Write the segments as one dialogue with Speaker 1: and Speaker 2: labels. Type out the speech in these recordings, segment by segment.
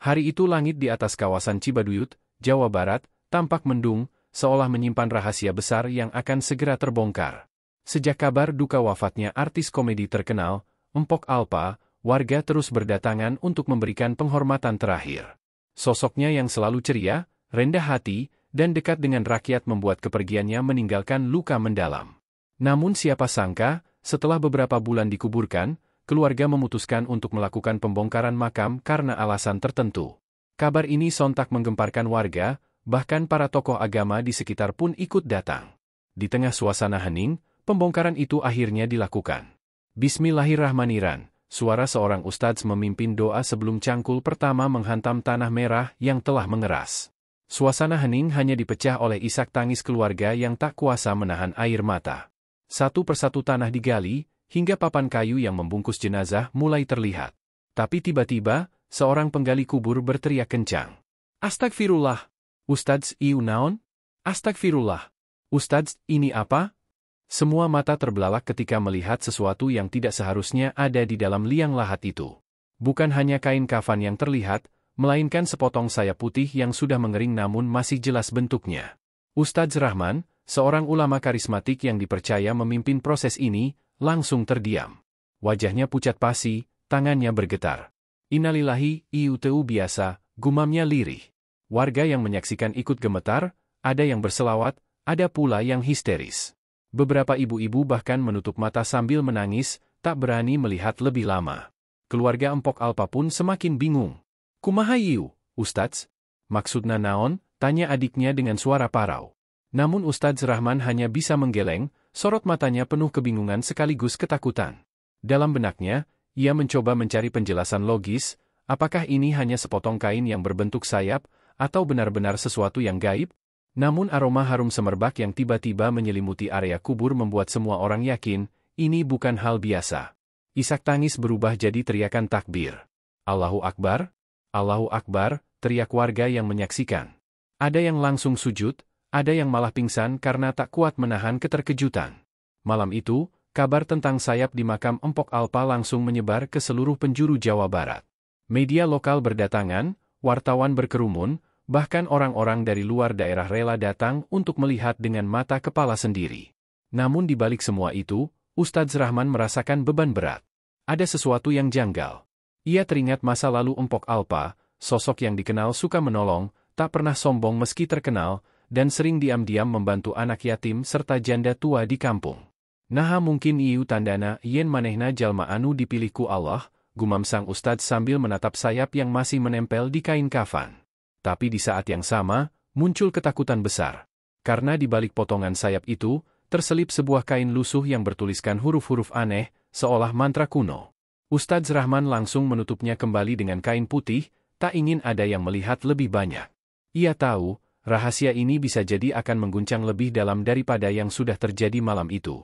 Speaker 1: Hari itu langit di atas kawasan Cibaduyut, Jawa Barat, tampak mendung, seolah menyimpan rahasia besar yang akan segera terbongkar. Sejak kabar duka wafatnya artis komedi terkenal, Empok Alpa, warga terus berdatangan untuk memberikan penghormatan terakhir. Sosoknya yang selalu ceria, rendah hati, dan dekat dengan rakyat membuat kepergiannya meninggalkan luka mendalam. Namun siapa sangka, setelah beberapa bulan dikuburkan, keluarga memutuskan untuk melakukan pembongkaran makam karena alasan tertentu. Kabar ini sontak menggemparkan warga, bahkan para tokoh agama di sekitar pun ikut datang. Di tengah suasana hening, pembongkaran itu akhirnya dilakukan. Bismillahirrahmanirrahim, suara seorang ustadz memimpin doa sebelum cangkul pertama menghantam tanah merah yang telah mengeras. Suasana hening hanya dipecah oleh isak tangis keluarga yang tak kuasa menahan air mata. Satu persatu tanah digali, hingga papan kayu yang membungkus jenazah mulai terlihat. Tapi tiba-tiba, seorang penggali kubur berteriak kencang. Astagfirullah! Ustadz, ieu naon? Astagfirullah! Ustadz, ini apa? Semua mata terbelalak ketika melihat sesuatu yang tidak seharusnya ada di dalam liang lahat itu. Bukan hanya kain kafan yang terlihat, melainkan sepotong sayap putih yang sudah mengering namun masih jelas bentuknya. Ustadz Rahman, seorang ulama karismatik yang dipercaya memimpin proses ini, langsung terdiam. Wajahnya pucat pasi, tangannya bergetar. Innalillahi, ieu teu biasa, gumamnya lirih. Warga yang menyaksikan ikut gemetar, ada yang berselawat, ada pula yang histeris. Beberapa ibu-ibu bahkan menutup mata sambil menangis, tak berani melihat lebih lama. Keluarga Empok Alpa pun semakin bingung. Kumaha ieu, Ustadz? Maksudna naon? Tanya adiknya dengan suara parau. Namun Ustadz Rahman hanya bisa menggeleng, sorot matanya penuh kebingungan sekaligus ketakutan. Dalam benaknya, ia mencoba mencari penjelasan logis, apakah ini hanya sepotong kain yang berbentuk sayap, atau benar-benar sesuatu yang gaib? Namun aroma harum semerbak yang tiba-tiba menyelimuti area kubur membuat semua orang yakin, ini bukan hal biasa. Isak tangis berubah jadi teriakan takbir. Allahu Akbar! Allahu Akbar! Teriak warga yang menyaksikan. Ada yang langsung sujud, ada yang malah pingsan karena tak kuat menahan keterkejutan. Malam itu, kabar tentang sayap di makam Empok Alpa langsung menyebar ke seluruh penjuru Jawa Barat. Media lokal berdatangan, wartawan berkerumun, bahkan orang-orang dari luar daerah rela datang untuk melihat dengan mata kepala sendiri. Namun di balik semua itu, Ustadz Rahman merasakan beban berat. Ada sesuatu yang janggal. Ia teringat masa lalu Empok Alpa, sosok yang dikenal suka menolong, tak pernah sombong meski terkenal, dan sering diam-diam membantu anak yatim serta janda tua di kampung. Naha mungkin ieu tandana yen manehna jalma anu dipilihku Allah, gumam sang ustadz sambil menatap sayap yang masih menempel di kain kafan. Tapi di saat yang sama, muncul ketakutan besar. Karena di balik potongan sayap itu, terselip sebuah kain lusuh yang bertuliskan huruf-huruf aneh, seolah mantra kuno. Ustadz Rahman langsung menutupnya kembali dengan kain putih, tak ingin ada yang melihat lebih banyak. Ia tahu, rahasia ini bisa jadi akan mengguncang lebih dalam daripada yang sudah terjadi malam itu.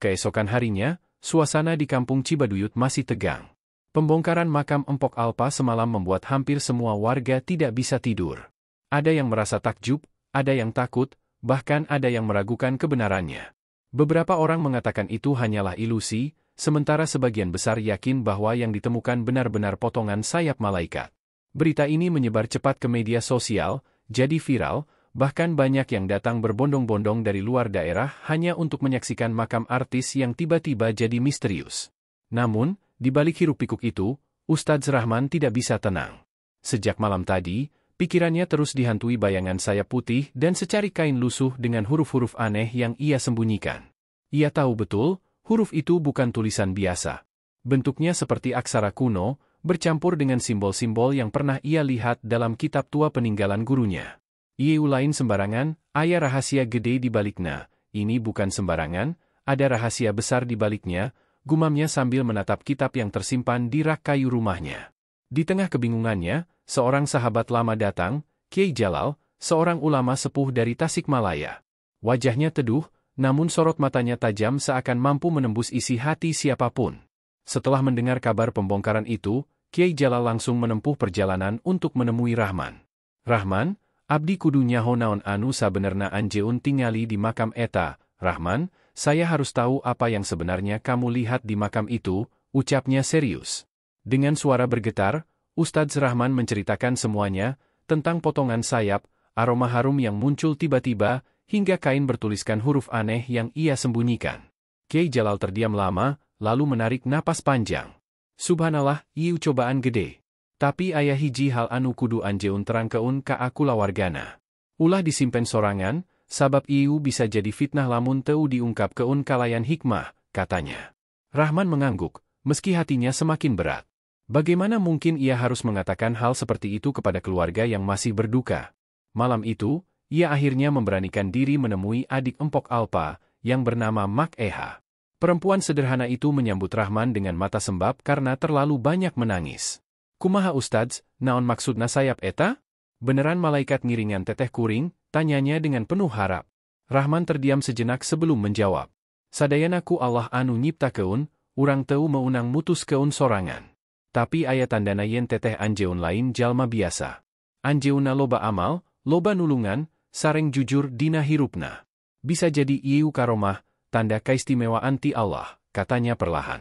Speaker 1: Keesokan harinya, suasana di kampung Cibaduyut masih tegang. Pembongkaran makam Empok Alpa semalam membuat hampir semua warga tidak bisa tidur. Ada yang merasa takjub, ada yang takut, bahkan ada yang meragukan kebenarannya. Beberapa orang mengatakan itu hanyalah ilusi, sementara sebagian besar yakin bahwa yang ditemukan benar-benar potongan sayap malaikat. Berita ini menyebar cepat ke media sosial, jadi viral, bahkan banyak yang datang berbondong-bondong dari luar daerah hanya untuk menyaksikan makam artis yang tiba-tiba jadi misterius. Namun, di balik hiruk-pikuk itu, Ustadz Rahman tidak bisa tenang. Sejak malam tadi, pikirannya terus dihantui bayangan sayap putih dan secari kain lusuh dengan huruf-huruf aneh yang ia sembunyikan. Ia tahu betul, huruf itu bukan tulisan biasa. Bentuknya seperti aksara kuno, bercampur dengan simbol-simbol yang pernah ia lihat dalam kitab tua peninggalan gurunya. Ieu lain sembarangan, aya rahasia gede di baliknya. Ini bukan sembarangan, ada rahasia besar di baliknya, gumamnya sambil menatap kitab yang tersimpan di rak kayu rumahnya. Di tengah kebingungannya, seorang sahabat lama datang, Kiai Jalal, seorang ulama sepuh dari Tasikmalaya. Wajahnya teduh, namun sorot matanya tajam seakan mampu menembus isi hati siapapun. Setelah mendengar kabar pembongkaran itu, Kiai Jalal langsung menempuh perjalanan untuk menemui Rahman. Rahman, abdi kudu nyaho naon anu sabenerna anjeun tingali di makam eta. Rahman, saya harus tahu apa yang sebenarnya kamu lihat di makam itu, ucapnya serius. Dengan suara bergetar, Ustadz Rahman menceritakan semuanya, tentang potongan sayap, aroma harum yang muncul tiba-tiba, hingga kain bertuliskan huruf aneh yang ia sembunyikan. Kiai Jalal terdiam lama, lalu menarik napas panjang. Subhanallah, ieu cobaan gede. Tapi ayah hiji hal anu kudu anjeun terangkeun ka aku lawargana. Ulah disimpen sorangan, sabab ieu bisa jadi fitnah lamun teu diungkap keun kalayan hikmah, katanya. Rahman mengangguk, meski hatinya semakin berat. Bagaimana mungkin ia harus mengatakan hal seperti itu kepada keluarga yang masih berduka? Malam itu, ia akhirnya memberanikan diri menemui adik empok Alpa, yang bernama Mak Eha. Perempuan sederhana itu menyambut Rahman dengan mata sembab karena terlalu banyak menangis. Kumaha Ustadz, naon maksudna sayap eta? Beneran malaikat ngiringan teteh kuring? Tanyanya dengan penuh harap. Rahman terdiam sejenak sebelum menjawab. Sadayanaku Allah anu nyiptakeun, urang teu meunang mutus keun sorangan. Tapi aya tandana yen teteh anjeun lain jalma biasa. Anjeunna loba amal, loba nulungan, sareng jujur dina hirupna. Bisa jadi ieu karomah, tanda keistimewaan ti Allah, katanya perlahan.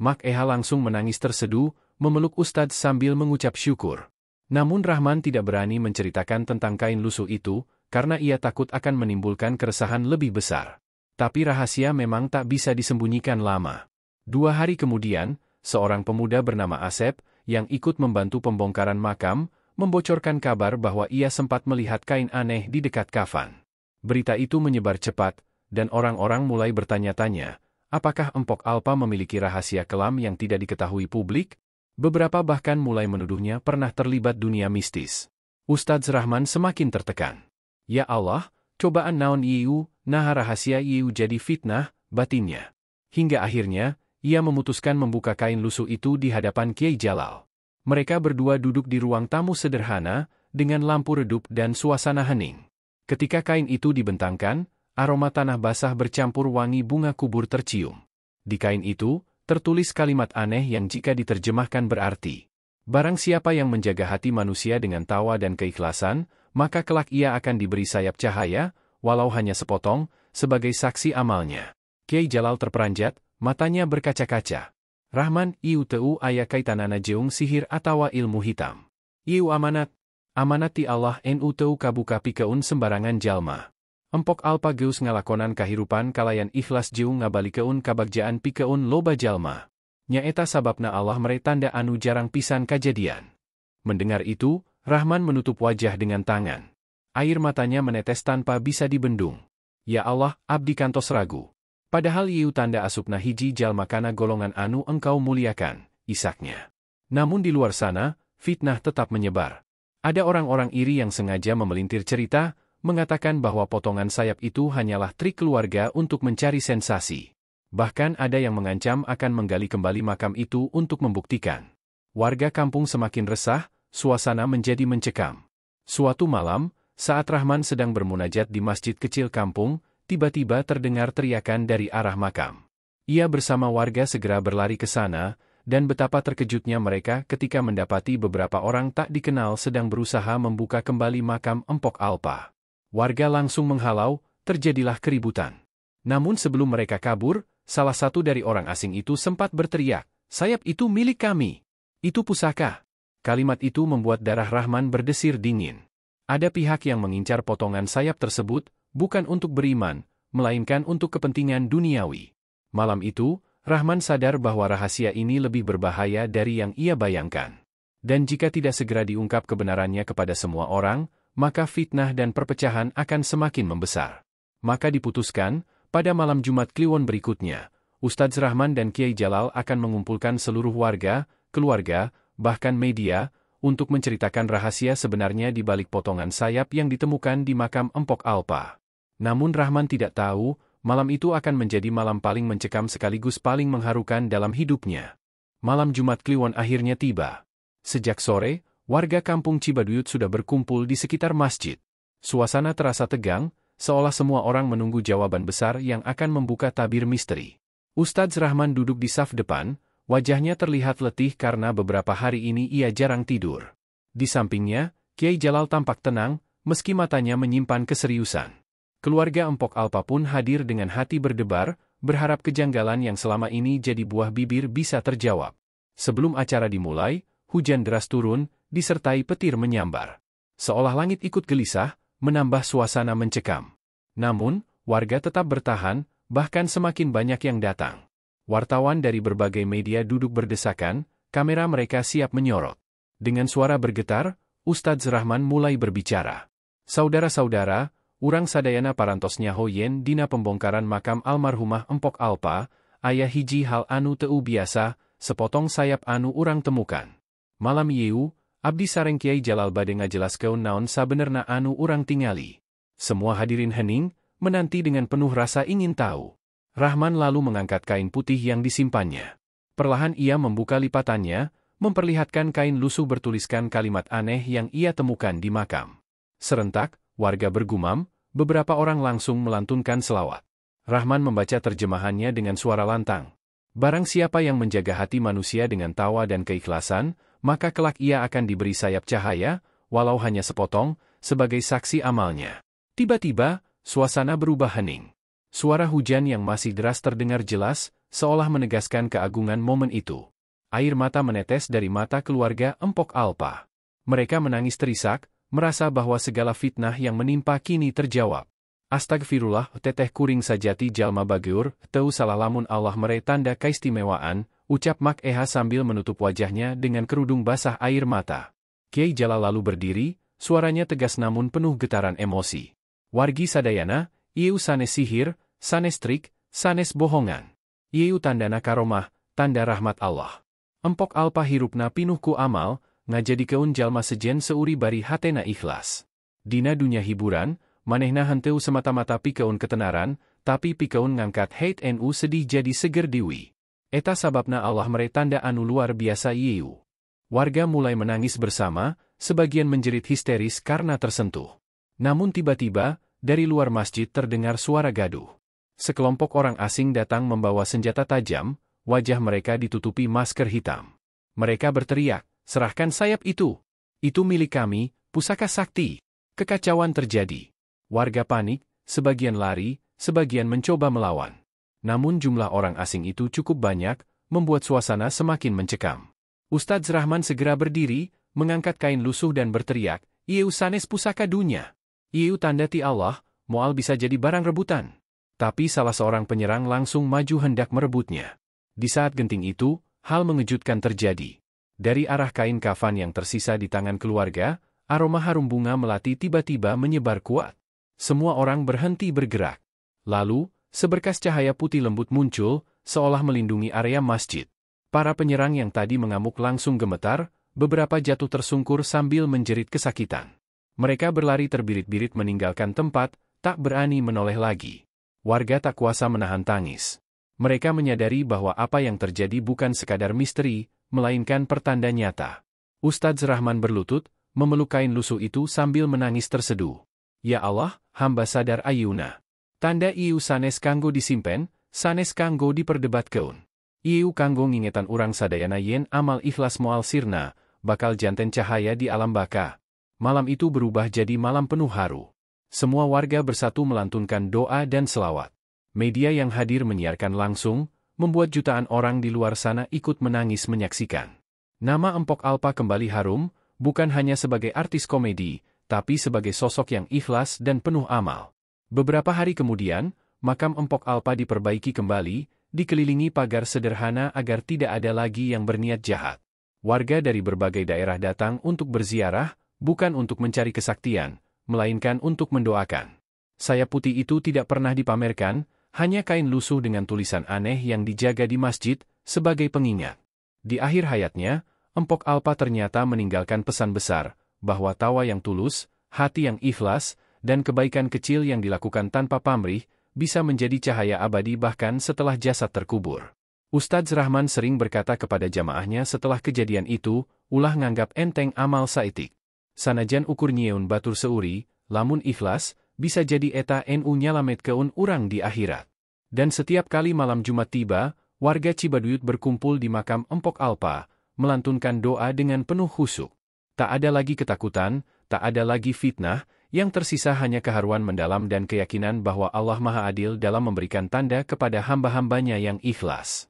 Speaker 1: Mak Eha langsung menangis terseduh, memeluk Ustadz sambil mengucap syukur. Namun Rahman tidak berani menceritakan tentang kain lusuh itu, karena ia takut akan menimbulkan keresahan lebih besar. Tapi rahasia memang tak bisa disembunyikan lama. 2 hari kemudian, seorang pemuda bernama Asep, yang ikut membantu pembongkaran makam, membocorkan kabar bahwa ia sempat melihat kain aneh di dekat kafan. Berita itu menyebar cepat, dan orang-orang mulai bertanya-tanya, apakah Empok Alpa memiliki rahasia kelam yang tidak diketahui publik? Beberapa bahkan mulai menuduhnya pernah terlibat dunia mistis. Ustadz Rahman semakin tertekan. Ya Allah, cobaan naon ieu, nah rahasia ieu jadi fitnah, batinnya. Hingga akhirnya, ia memutuskan membuka kain lusuh itu di hadapan Kiai Jalal. Mereka berdua duduk di ruang tamu sederhana, dengan lampu redup dan suasana hening. Ketika kain itu dibentangkan, aroma tanah basah bercampur wangi bunga kubur tercium. Di kain itu, tertulis kalimat aneh yang jika diterjemahkan berarti, barang siapa yang menjaga hati manusia dengan tawa dan keikhlasan, maka kelak ia akan diberi sayap cahaya, walau hanya sepotong, sebagai saksi amalnya. Kiai Jalal terperanjat, matanya berkaca-kaca. Rahman, ieu teu aya kaitanana jeung sihir atawa ilmu hitam. Ieu amanat. Amanat ti Allah nu teu kabuka pikeun sembarangan jalma. Empok Alpa geus ngalakonan kahirupan kalayan ikhlas jeung ngabalikeun kabagjaan pikeun loba jalma. Nyaeta sababna Allah mere tanda anu jarang pisan kajadian. Mendengar itu, Rahman menutup wajah dengan tangan. Air matanya menetes tanpa bisa dibendung. Ya Allah, abdi kantos ragu. Padahal ieu tanda asupna hiji jalma kana golongan anu engkau muliakan, isaknya. Namun di luar sana, fitnah tetap menyebar. Ada orang-orang iri yang sengaja memelintir cerita, mengatakan bahwa potongan sayap itu hanyalah trik keluarga untuk mencari sensasi. Bahkan ada yang mengancam akan menggali kembali makam itu untuk membuktikan. Warga kampung semakin resah, suasana menjadi mencekam. Suatu malam, saat Rahman sedang bermunajat di masjid kecil kampung, tiba-tiba terdengar teriakan dari arah makam. Ia bersama warga segera berlari ke sana, dan betapa terkejutnya mereka ketika mendapati beberapa orang tak dikenal sedang berusaha membuka kembali makam Empok Alpa. Warga langsung menghalau, terjadilah keributan. Namun sebelum mereka kabur, salah satu dari orang asing itu sempat berteriak, sayap itu milik kami. Itu pusaka. Kalimat itu membuat darah Rahman berdesir dingin. Ada pihak yang mengincar potongan sayap tersebut, bukan untuk beriman, melainkan untuk kepentingan duniawi. Malam itu, Rahman sadar bahwa rahasia ini lebih berbahaya dari yang ia bayangkan. Dan jika tidak segera diungkap kebenarannya kepada semua orang, maka fitnah dan perpecahan akan semakin membesar. Maka diputuskan, pada malam Jumat Kliwon berikutnya, Ustadz Rahman dan Kiai Jalal akan mengumpulkan seluruh warga, keluarga, bahkan media, untuk menceritakan rahasia sebenarnya di balik potongan sayap yang ditemukan di makam Empok Alpa. Namun Rahman tidak tahu, malam itu akan menjadi malam paling mencekam sekaligus paling mengharukan dalam hidupnya. Malam Jumat Kliwon akhirnya tiba. Sejak sore, warga kampung Cibaduyut sudah berkumpul di sekitar masjid. Suasana terasa tegang, seolah semua orang menunggu jawaban besar yang akan membuka tabir misteri. Ustadz Rahman duduk di saf depan, wajahnya terlihat letih karena beberapa hari ini ia jarang tidur. Di sampingnya, Kiai Jalal tampak tenang, meski matanya menyimpan keseriusan. Keluarga Empok Alpa pun hadir dengan hati berdebar, berharap kejanggalan yang selama ini jadi buah bibir bisa terjawab. Sebelum acara dimulai, hujan deras turun, disertai petir menyambar. Seolah langit ikut gelisah, menambah suasana mencekam. Namun, warga tetap bertahan, bahkan semakin banyak yang datang. Wartawan dari berbagai media duduk berdesakan, kamera mereka siap menyorot. Dengan suara bergetar, Ustadz Rahman mulai berbicara. Saudara-saudara, urang sadayana parantos nyahoyen dina pembongkaran makam almarhumah Empok Alpa, aya hiji hal anu teu biasa, sepotong sayap anu urang temukan. Malam ieu, abdi sareng Kiai Jalal bade ngajelaskeun naon sabenerna anu urang tingali. Semua hadirin hening, menanti dengan penuh rasa ingin tahu. Rahman lalu mengangkat kain putih yang disimpannya. Perlahan ia membuka lipatannya, memperlihatkan kain lusuh bertuliskan kalimat aneh yang ia temukan di makam. Serentak, warga bergumam, beberapa orang langsung melantunkan selawat. Rahman membaca terjemahannya dengan suara lantang. Barang siapa yang menjaga hati manusia dengan tawa dan keikhlasan, maka kelak ia akan diberi sayap cahaya, walau hanya sepotong, sebagai saksi amalnya. Tiba-tiba, suasana berubah hening. Suara hujan yang masih deras terdengar jelas, seolah menegaskan keagungan momen itu. Air mata menetes dari mata keluarga Empok Alpa. Mereka menangis terisak, merasa bahwa segala fitnah yang menimpa kini terjawab. Astagfirullah, teteh kuring sajati jalma bageur, teu salah lamun Allah mere tanda keistimewaan, ucap Mak Eha sambil menutup wajahnya dengan kerudung basah air mata. Kiai Jalal lalu berdiri, suaranya tegas namun penuh getaran emosi. Wargi sadayana, ieu sanes sihir, sanes trik, sanes bohongan. Ieu tandana karomah, tanda rahmat Allah. Empok Alpa hirupna pinuh ku amal, ngajadikeun jalma sejen seuri bari hatena ikhlas. Dina dunya hiburan, manehna henteu semata-mata pikeun ketenaran, tapi pikeun ngangkat hate NU sedih jadi seger diwi. Eta sababna Allah mere tanda anu luar biasa ieu. Warga mulai menangis bersama, sebagian menjerit histeris karena tersentuh. Namun tiba-tiba, dari luar masjid terdengar suara gaduh. Sekelompok orang asing datang membawa senjata tajam, wajah mereka ditutupi masker hitam. Mereka berteriak, "Serahkan sayap itu! Itu milik kami, pusaka sakti!" Kekacauan terjadi. Warga panik, sebagian lari, sebagian mencoba melawan. Namun jumlah orang asing itu cukup banyak, membuat suasana semakin mencekam. Ustadz Rahman segera berdiri, mengangkat kain lusuh dan berteriak, "Ieu sanes pusaka dunya. Ieu tanda ti Allah, moal bisa jadi barang rebutan." Tapi salah seorang penyerang langsung maju hendak merebutnya. Di saat genting itu, hal mengejutkan terjadi. Dari arah kain kafan yang tersisa di tangan keluarga, aroma harum bunga melati tiba-tiba menyebar kuat. Semua orang berhenti bergerak. Lalu, seberkas cahaya putih lembut muncul, seolah melindungi area masjid. Para penyerang yang tadi mengamuk langsung gemetar, beberapa jatuh tersungkur sambil menjerit kesakitan. Mereka berlari terbirit-birit meninggalkan tempat, tak berani menoleh lagi. Warga tak kuasa menahan tangis. Mereka menyadari bahwa apa yang terjadi bukan sekadar misteri, melainkan pertanda nyata. Ustadz Rahman berlutut, memeluk kain lusuh itu sambil menangis terseduh. "Ya Allah, hamba sadar ayuna. Tanda ieu sanes kanggo disimpen, sanes kanggo diperdebatkeun. Ieu kanggo ngingetan urang sadayana yen amal ikhlas moal sirna, bakal janten cahaya di alam baka." Malam itu berubah jadi malam penuh haru. Semua warga bersatu melantunkan doa dan selawat. Media yang hadir menyiarkan langsung, membuat jutaan orang di luar sana ikut menangis menyaksikan. Nama Empok Alpa kembali harum, bukan hanya sebagai artis komedi, tapi sebagai sosok yang ikhlas dan penuh amal. Beberapa hari kemudian, makam Empok Alpa diperbaiki kembali, dikelilingi pagar sederhana agar tidak ada lagi yang berniat jahat. Warga dari berbagai daerah datang untuk berziarah, bukan untuk mencari kesaktian, melainkan untuk mendoakan. Sayap putih itu tidak pernah dipamerkan, hanya kain lusuh dengan tulisan aneh yang dijaga di masjid, sebagai pengingat. Di akhir hayatnya, Empok Alpa ternyata meninggalkan pesan besar, bahwa tawa yang tulus, hati yang ikhlas, dan kebaikan kecil yang dilakukan tanpa pamrih, bisa menjadi cahaya abadi bahkan setelah jasad terkubur. Ustadz Rahman sering berkata kepada jamaahnya setelah kejadian itu, ulah nganggap enteng amal saeutik. Sanajan ukur nyieun batur seuri, lamun ikhlas, bisa jadi eta NU nyalametkeun urang di akhirat. Dan setiap kali malam Jumat tiba, warga Cibaduyut berkumpul di makam Empok Alpa, melantunkan doa dengan penuh khusyuk. Tak ada lagi ketakutan, tak ada lagi fitnah, yang tersisa hanya keharuan mendalam dan keyakinan bahwa Allah Maha Adil dalam memberikan tanda kepada hamba-hambanya yang ikhlas.